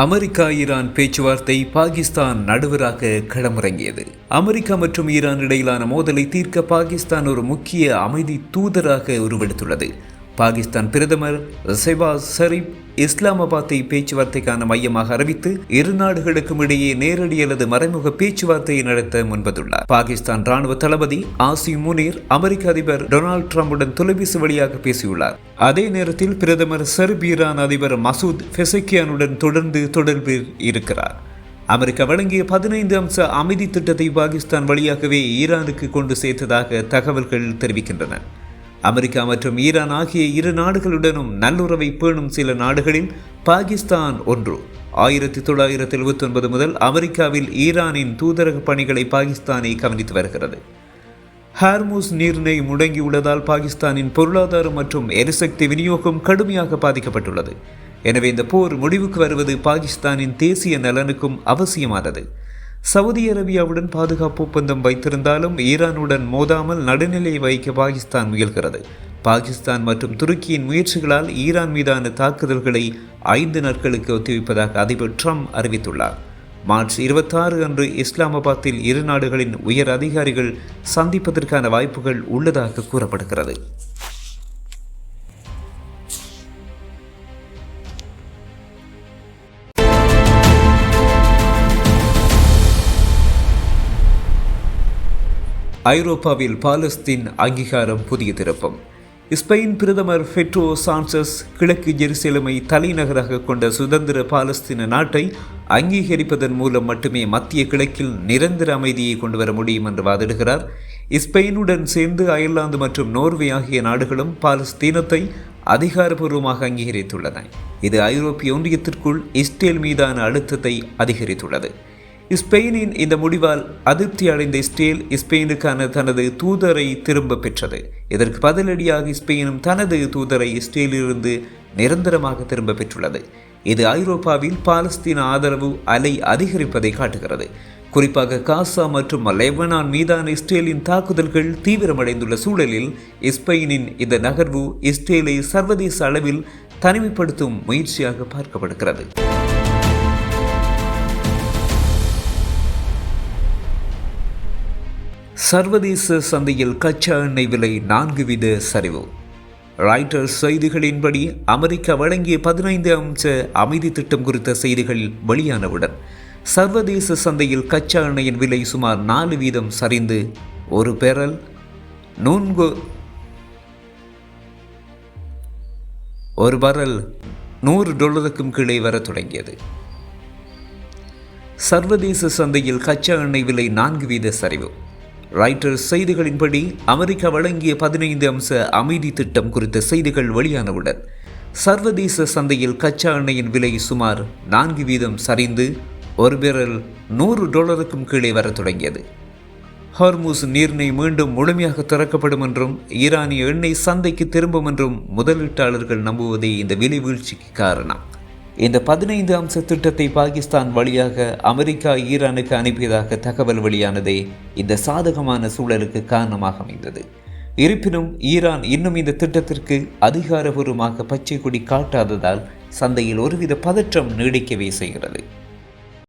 America Iran பேச்சுவார்த்தை பாகிஸ்தான் நடுவராக களமிறங்கியது. America மற்றும் ஈரான் இடையிலான மோதலை தீர்க்க பாகிஸ்தான் ஒரு முக்கிய அமைதி தூதராக உருவெடுத்துள்ளது. பாகிஸ்தான் பிரதமர் ஷெஹ்பாஸ் ஷரீப் இஸ்லாமாபாத்தை பேச்சுவார்த்தைக்கான மையமாக அறிவித்து இரு நாடுகளுக்கும் இடையே நேரடி அல்லது மறைமுக பேச்சுவார்த்தையை நடத்த முன்வந்துள்ளார். பாகிஸ்தான் ராணுவ தளபதி ஆசிம் முனீர் அமெரிக்க அதிபர் டொனால்டு டிரம்புடன் தொலைபேசி வழியாக பேசியுள்ளார். அதே நேரத்தில் பிரதமர் ஷரீப் ஈரான் அதிபர் மசூத் பெசக்கியானுடன் தொடர்ந்து தொடர்பில் இருக்கிறார். அமெரிக்கா வழங்கிய 15 அம்ச அமைதி திட்டத்தை பாகிஸ்தான் வழியாகவே ஈரானுக்கு கொண்டு சேர்த்ததாக தகவல்கள் தெரிவிக்கின்றன. அமெரிக்கா மற்றும் ஈரான் ஆகிய இரு நாடுகளுடனும் நல்லுறவை பேணும் சில நாடுகளில் பாகிஸ்தான் ஒன்று. 1979 முதல் அமெரிக்காவில் ஈரானின் தூதரக பணிகளை பாகிஸ்தானை கவனித்து வருகிறது. ஹார்மூஸ் நீரிணை முடங்கியுள்ளதால் பாகிஸ்தானின் பொருளாதாரம் மற்றும் எரிசக்தி விநியோகம் கடுமையாக பாதிக்கப்பட்டுள்ளது. எனவே இந்த போர் முடிவுக்கு வருவது பாகிஸ்தானின் தேசிய நலனுக்கும் அவசியமானது. சவுதி அரேபியாவுடன் பாதுகாப்பு ஒப்பந்தம் வைத்திருந்தாலும் ஈரானுடன் மோதாமல் நடுநிலை வைக்க பாகிஸ்தான் முயல்கிறது. பாகிஸ்தான் மற்றும் துருக்கியின் முயற்சிகளால் ஈரான் மீதான தாக்குதல்களை 5 நாட்களுக்கு ஒத்திவைப்பதாக அதிபர் ட்ரம்ப் அறிவித்துள்ளார். மார்ச் 26 அன்று இஸ்லாமாபாத்தில் இரு நாடுகளின் உயர் அதிகாரிகள் சந்திப்பதற்கான வாய்ப்புகள் உள்ளதாக கூறப்படுகிறது. ஐரோப்பாவில் பாலஸ்தீன் அங்கீகாரம் புதிய திருப்பம். ஸ்பெயின் பிரதமர் பெட்ரோ சான்சஸ் கிழக்கு ஜெருசலேமை தலைநகராக கொண்ட சுதந்திர பாலஸ்தீன நாட்டை அங்கீகரிப்பதன் மூலம் மட்டுமே மத்திய கிழக்கில் நிரந்தர அமைதியை கொண்டு வர முடியும் என்று வாதிடுகிறார். ஸ்பெயினுடன் சேர்ந்து அயர்லாந்து மற்றும் நோர்வே ஆகிய நாடுகளும் பாலஸ்தீனத்தை அதிகாரப்பூர்வமாக அங்கீகரித்துள்ளன. இது ஐரோப்பிய ஒன்றியத்திற்குள் இஸ்ரேல் மீதான அழுத்தத்தை அதிகரித்துள்ளது. ஸ்பெயினின் இந்த முடிவால் அதிருப்தி அடைந்த இஸ்ரேல் ஸ்பெயினுக்கான தனது தூதரை திரும்ப பெற்றது. இதற்கு பதிலடியாக ஸ்பெயினும் தனது தூதரை இஸ்ரேலிலிருந்து நிரந்தரமாக திரும்ப பெற்றுள்ளது. இது ஐரோப்பாவில் பாலஸ்தீன ஆதரவு அலை அதிகரிப்பதை காட்டுகிறது. குறிப்பாக காசா மற்றும் லெபனான் மீதான இஸ்ரேலின் தாக்குதல்கள் தீவிரமடைந்துள்ள சூழலில் ஸ்பெயினின் இந்த நகர்வு இஸ்ரேலை சர்வதேச அளவில் தனிமைப்படுத்தும் முயற்சியாக பார்க்கப்படுகிறது. சர்வதேச சந்தையில் கச்சா எண்ணெய் விலை 4 வீத சரிவு. ராய்ட்டர்ஸ் செய்திகளின்படி அமெரிக்கா வழங்கிய 15 அம்ச அமைதி திட்டம் குறித்த செய்திகள் வெளியானவுடன் சர்வதேச சந்தையில் கச்சா எண்ணெயின் விலை சுமார் 4 வீதம் சரிந்து ஒரு பேரல் $100 கீழே வர தொடங்கியது. சர்வதேச சந்தையில் கச்சா எண்ணெய் விலை 4 வீத சரிவு. ராய்ட்டர்ஸ் செய்திகளின்படி அமெரிக்கா வழங்கிய 15 அம்ச அமைதி திட்டம் குறித்த செய்திகள் வெளியானவுடன் சர்வதேச சந்தையில் கச்சா எண்ணெயின் விலை சுமார் 4 வீதம் சரிந்து ஒரு பேரல் $100 கீழே வர தொடங்கியது. ஹார்மூஸ் நீரிணை மீண்டும் முழுமையாக திறக்கப்படும் என்றும் ஈரானிய எண்ணெய் சந்தைக்கு திரும்பும் என்றும் முதலீட்டாளர்கள் நம்புவதே இந்த விலை வீழ்ச்சிக்கு காரணம். இந்த 15 அம்ச திட்டத்தை பாகிஸ்தான் வழியாக அமெரிக்கா ஈரானுக்கு அனுப்பியதாக தகவல் வெளியானதே இந்த சாதகமான சூழலுக்கு காரணமாக அமைந்தது. இருப்பினும் ஈரான் இன்னும் இந்த திட்டத்திற்கு அதிகாரபூர்வமாக பச்சை கொடி காட்டாததால் சந்தையில் ஒருவித பதற்றம் நீடிக்கவே செய்கிறது.